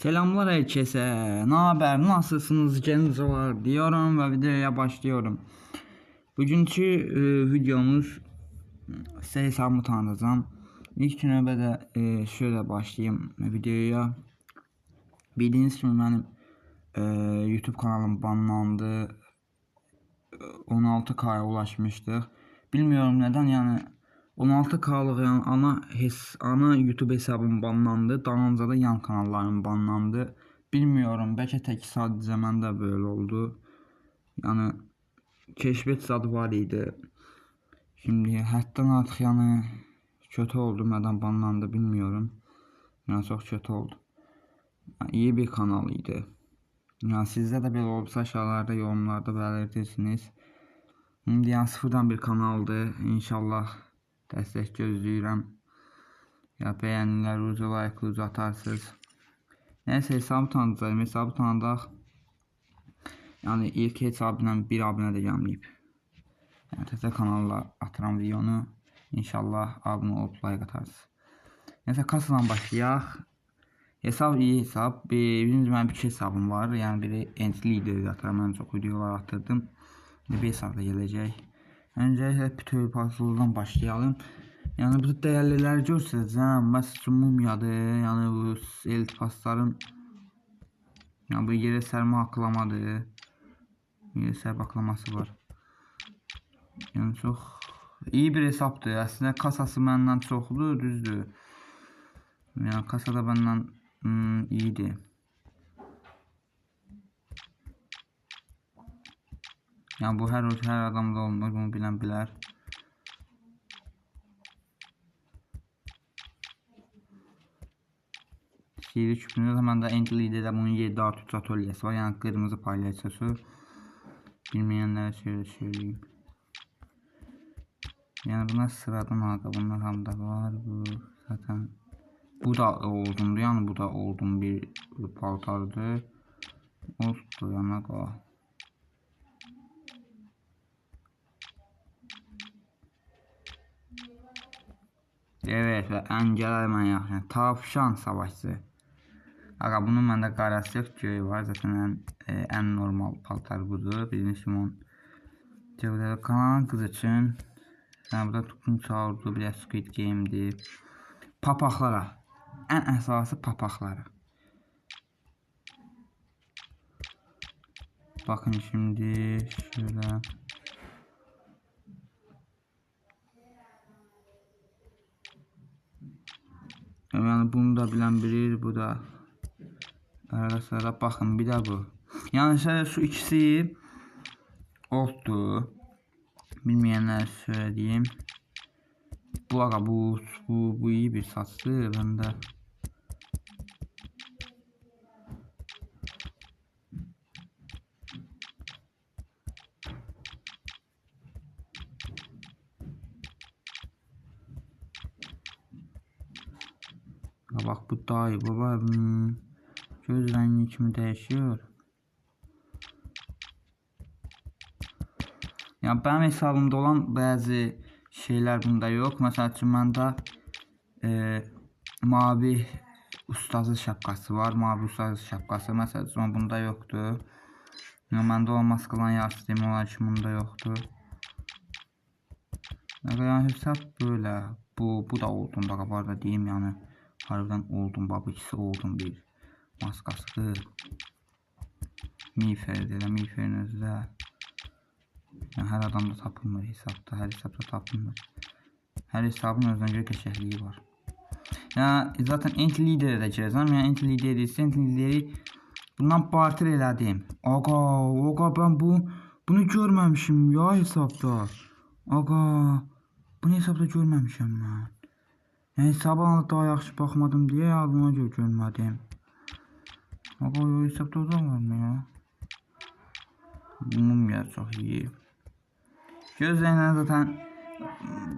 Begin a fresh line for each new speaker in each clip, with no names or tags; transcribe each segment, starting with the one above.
Selamlar herkese. Ne haber? Nasılsınız? Kendiniz var diyorum ve videoya başlıyorum. Bugünkü videomuz size hesabımı tanıtacağım. İlk növbədə şöyle başlayayım videoya. Bildiğiniz gibi benim YouTube kanalım banlandı. 16K'ya ulaşmıştı. Bilmiyorum neden, yani 16K'lık yani ana YouTube hesabım banlandı. Daha önce de yan kanallarım banlandı. Bilmiyorum, belki tek sadece məndə böyle oldu. Yani keşfet zadı var idi. Şimdi həddən artıq yani kötü oldu, neden banlandı bilmiyorum. Yani çok kötü oldu. Yani iyi bir kanal idi. Yani sizde de böyle olursa aşağılarda yorumlarda belirtirsiniz. Şimdi yani sıfırdan bir kanaldı. İnşallah destek gözləyirəm. Ya beğenirler, ucu like, ucu atarsınız. Neyse, hesabı tanıdacağım. Hesabı tanıdaq. Yani ilk hesabından bir abunə də gəlməyib. Yani təzə kanalla atıram videonu. İnşallah abunə olub like atarsınız. Neyse, kasadan başlayaq. Hesab iyi hesab. Birinci mənim iki hesabım var. Yani biri Entity Leader atıram. Ben çok videolar atırdım. Bir hesabda gələcək. Öncelikle bütün parçalardan başlayalım. Yani bu değerlileri göstereceğim. Mesela mumyadır. Yani bu eltipasların yani bu yere serme aklamadır. Yere serme aklaması var. Yani çok iyi bir hesaptır. Aslında kasası benden çoxdur, düzdür. Yani kasada benden iyiydi. Yani bu her adamda olmaz, bunu bilen bilir. Siri küpünde zaman da Entity bunun 7 artı 3 atölyesi var. Yani kırmızı palyaçosu. Bilmeyenlere şöyle söyleyeyim. Yani bunlar sıradan halka, bunlar hamda var. Bu zaten bu da oldumdu, yani bu da oldum bir paltardı. Oldu yana qal. Evet, ve en gələn yaxşı tavşan savaşçı. Aga bunun məndə qarası yox, göy var. Zaten en normal paltar budur. Birinci Simon. Kanalın qız üçün. Yani burada Tukun çağırdı, bir de Squid Game'dir. Papaqlara. En esası papaqlara. Bakın şimdi şöyle. Yani bunu da bilen bilir, bu da. Arada sırada bakın bir de bu. Yani şöyle şu ikisi oldu. Bilmeyenler söyleyeyim. Bu aga bu iyi bir saçtı bende. Bak bu daha iyi baba. Göz rengi kimi değişiyor. Yani benim hesabımda olan bazı şeyler bunda yok. Mesela məndə mavi ustazı şapkası var. Mavi ustazı şapkası mesela bunda yoktu. Yani məndə olan maskalan yarısı olar ki bunda yoktu. Yani hesap böyle. Bu da oldum da var da diyeyim, yani harbiden oldum. Bak ikisi oldum bir maskası. Miğferin özü. Yani her adamda tapılmır hesapta, her hesapta tapılmır. Her hesabın özünə görə qəşəngliyi var. Ya zaten Entity Leader'e de girəcəm. Yani Entity Leader'i bundan barter elədim. Aga ben bunu görməmişim ya hesabda. Aga bunu hesabda görməmişəm mən. Yəni hesaba daha yaxşı baxmadım deyə yadıma görmədim. Aga o hesabda o da var mı ya? Mumya çok iyi. Gözlerinden zaten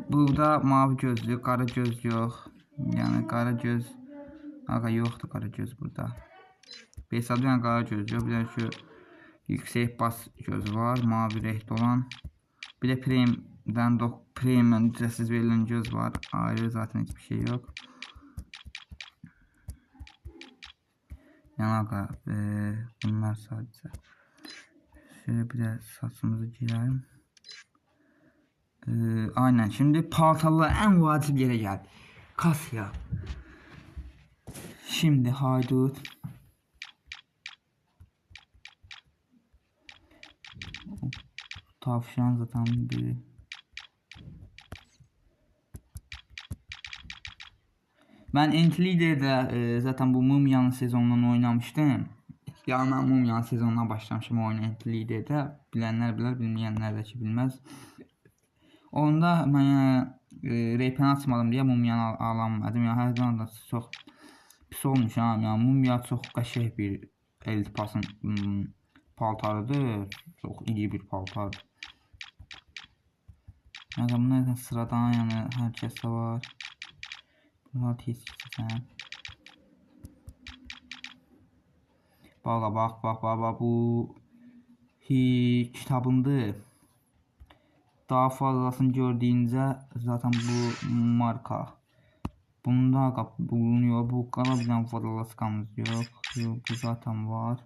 burada mavi gözlü, kara göz yok. Yani kara göz, aga yoktu kara göz burada. Hesabda kara göz yok. Bir de şu yüksek bas göz var, mavi renkli olan. Bir de Premium'den ücretsiz verilen göz var. Ayrı zaten hiçbir şey yok. Yana bunlar sadece. Şöyle bir de saçımızı girelim. Aynen. Şimdi paltarlar en vacip yere geldi. Kasya. Şimdi haydut. Tavşan zaten bir. Ben Entleader'de zaten bu Mumya'nın sezonundan oynamıştım. Yani ben Mumya'nın sezonuna başlamışım oyun Entleader'de. Bilenler bilir, bilmeyenler de ki bilmez. Onda mən reypen açmadım deyə Mumyanı alamadım. Yəni hər zaman da çox pis olmuşam. Yəni Mumya çox qəşəng bir Elite Pass'ın paltarıdır. Çox iri bir paltardır. Yəni bunlar sıradan, yəni hər kəsdə var. Bunlar tez keçəcəm. Bax, bu kitabındır. Daha fazlasını gördüğünüzde zaten bu marka. Bunda bulunuyor. Bu kalabilen fazlasıkamız yok. Bu zaten var.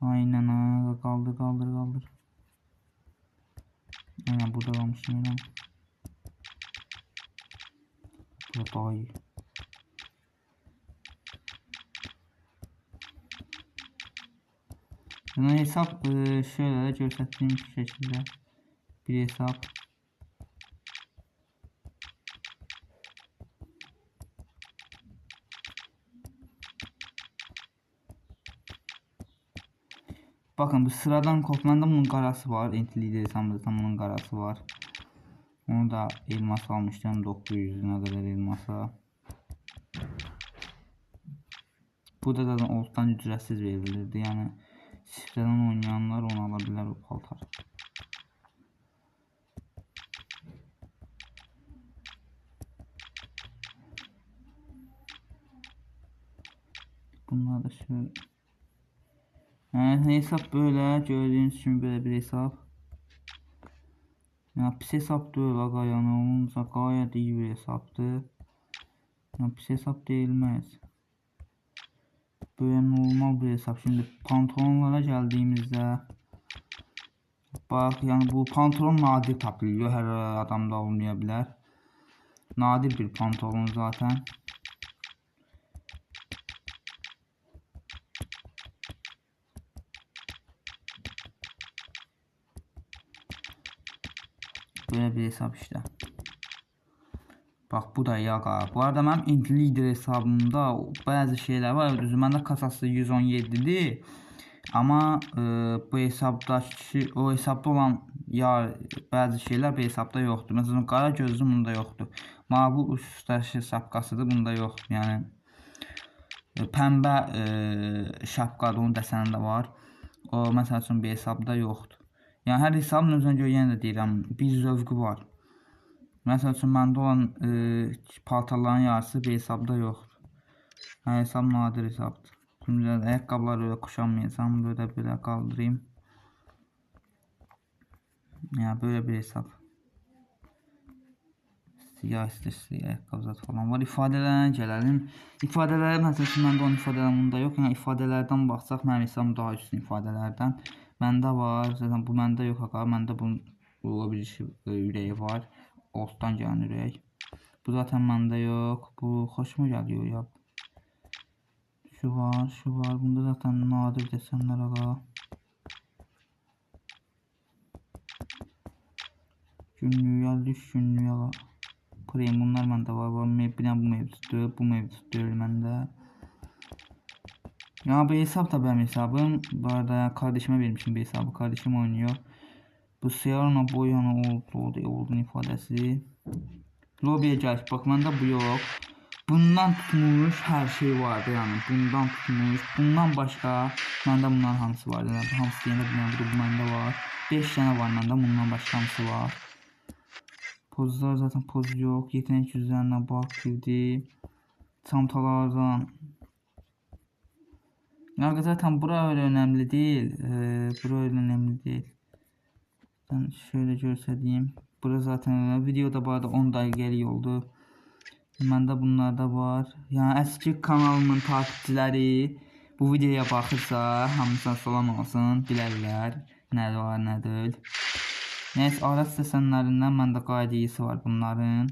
Aynen ha. Kaldır. Aynen burada kalmış. Aynen. Bu daha iyi. Bunu hesap şöyle gösterdiğim şekilde bir hesap. Bakın bu sıradan kopmanda bunun karası var. Entity hesabımda bunun karası var. Onu da elmas almıştım 900'üne kadar elmasa. Bu da zaten Old'dan ücretsiz verilirdi. Yani şifreden oynayanlar onu alabilirler bu paltar. Bunlar da şöyle. Yani hesap böyle. Gördüğünüz için böyle bir hesap. Ya pis hesap değil aga, yani olunca gayet iyi bir hesaptı. Ya pis hesap değilmez. Böyle normal bir hesap. Şimdi pantolonlara geldiğimizde bak, yani bu pantolon nadir tapılıyor. Her adamda olmayabilir. Nadir bir pantolon zaten. Böyle bir hesap işte. Bak bu da yaga. Bu arada benim Entleader hesabımda bazı şeyler var. Düzümende kasası 117'dir. Ama bu hesapdaki o hesapta olan ya bazı şeyler bu hesapta yoktur. Mesela qara gözlü bunda yoktur. Ama bu üstdəki şapkasıdır, bunda yoktur. Yani pembe şapkadır, onun desənində var. O məsəl üçün bir hesabda yoktur. Yani her hesabın özünə görə yenə də deyirəm, bir zövqü var. Məsəl üçün məndə olan paltarların yarısı bir hesabda yoktur. Her hesab nadir hesabdır. Şimdi ayakkabılar öyle kuşanmayacağım, böyle kaldırayım. Ya böyle bir hesap. Siyah siyah ayakkabı falan var. İfadelerine gelelim. İfadeler mesela bende onun ifadelerinde yok. Yani ifadelerden baxsaq mənim hesabım daha üstün ifadelerden. Məndə var. Zaten bu məndə yok. Məndə bu olabilir ürəyi var. Altdan gələn ürək. Bu zaten məndə yok. Bu hoşuma geliyor ya. Şu var. Bunda zaten nadir desenler aga. Günlüğü aga. Kurayım, bunlar məndə var. Bu mevcutdur məndə. Ya bu hesap da benim hesabım. Bu arada kardeşime vermişim bir hesabı. Kardeşim oynuyor. Bu Siyarno boyana oldu ifadesi. Lobby'ye geldik. Bak məndə bu yok. Bundan tutmuş her şey vardı yani. Bundan tutmuş. Bundan başka məndə bunların hamısı vardı. Yani hamısı yine bu məndə var. 5 tane var məndə. Bundan başka hamısı var. Pozlar zaten poz yok. Yetenek üzerine bakıldı. Çantalardan. Ya zaten bura öyle önemli değil. Bura öyle önemli değil. Ben şöyle göstereyim. Bura zaten öyle. Videoda bu arada 10 dakika geri oldu. Məndə bunlar da var. Yəni əski kanalımın takipçiləri bu videoya baxırsa, hamısına salam olsun, bilərlər nə var, nə deyil. Nəysə, araç səsənlərindən məndə qaydisi var bunların.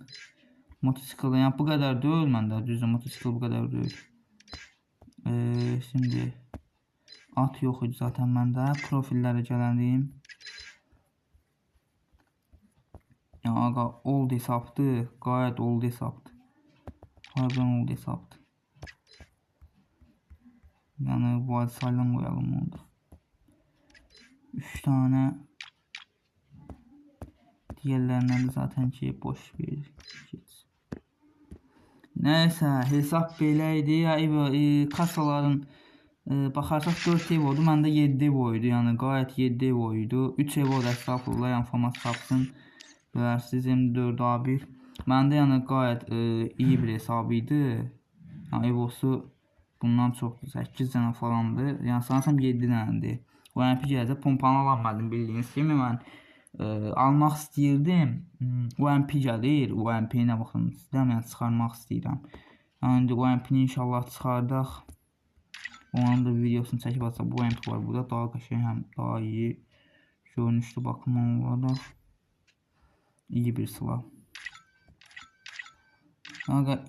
Motosikl, yəni bu qədər deyil məndə, düzdür, motosikl bu qədər deyil. Şimdi at yox idi zaten məndə. Profillərə gələyim. Yəni ağa, old hesabdır, qayət old hesabdır. Harbiden old hesabdır. Yəni varsayılan qoyalım onu da. 3 tane. Diğerlerinden de zaten ki boş bir şey. Nəysə, hesab belə idi. Kasaların baxarsaq 4 ev oldu. Məndə 7 ev oydu. Yəni qayət 7 ev oydu. 3 ev oldu, əstəğfurullah, yəni format tapsın. Bilərsiniz, M4A1. Məndə yəni qayət iyi bir hesab idi. Yəni evosu bundan çoxdur. 8 dənə falandır. Yəni sanırsam 7 dənədir. UMP gələcək. Pompanı alamadım, bildiyiniz kimi mən almaq istəyirdim. UMP gəlir. UMP-nə baxın. İstəyirəm, yəni çıxarmaq istəyirəm. Yəni indi UMP-ni inşallah çıxardaq. Onun da videosunu çəkib atsa, bu UMP var burada. Daha qəşəng, həm daha iyi görünüşlü baxımdan olaraq. İyi bir silah. Aga,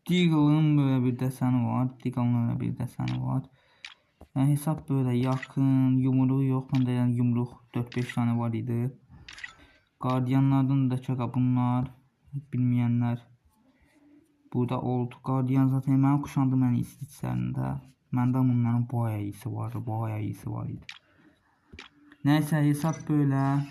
Deagle'ın böyle bir deseni var. Deagle'ın öyle bir deseni var. Yani hesap böyle yakın. Yumruğu yok. Bende yani yumruq 4-5 tane var idi. Guardianlardan da çaka bunlar. Bilmeyenler. Burada oldu. Guardian zaten mən kuşandım en iyisi içlərində. Məndə bunların bayağı iyisi vardı. Bayağı iyisi var idi. Neyse hesap böyle.